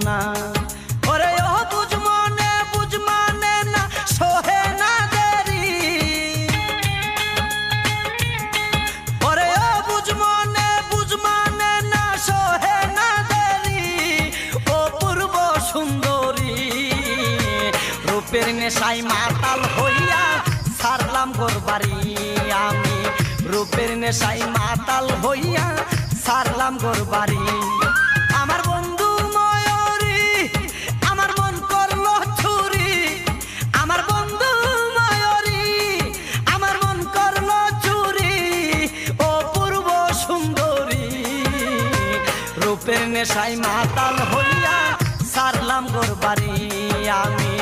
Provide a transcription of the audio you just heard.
না। ওরে ও বুঝ মানে না সোহে না দেরি, ওরে ও বুঝ মানে না সোহে না দেরি, ও পূর্ব সুন্দরী রূপের নেশায় মাতাল হইয়া ছাড়লাম গোর বাড়ি আমি, রূপের নেশায় মাতাল হইয়া ছাড়লাম গোর বাড়ি। আমার বন্ধু ময়ূরী আমার মন করলো চুরি, আমার বন্ধু ময়ূরী আমার মন করলো চুরি, ও পূর্ব সুন্দরী রূপের নেশায় মাতাল হইয়া ছাড়লাম গোর বাড়ি আমি,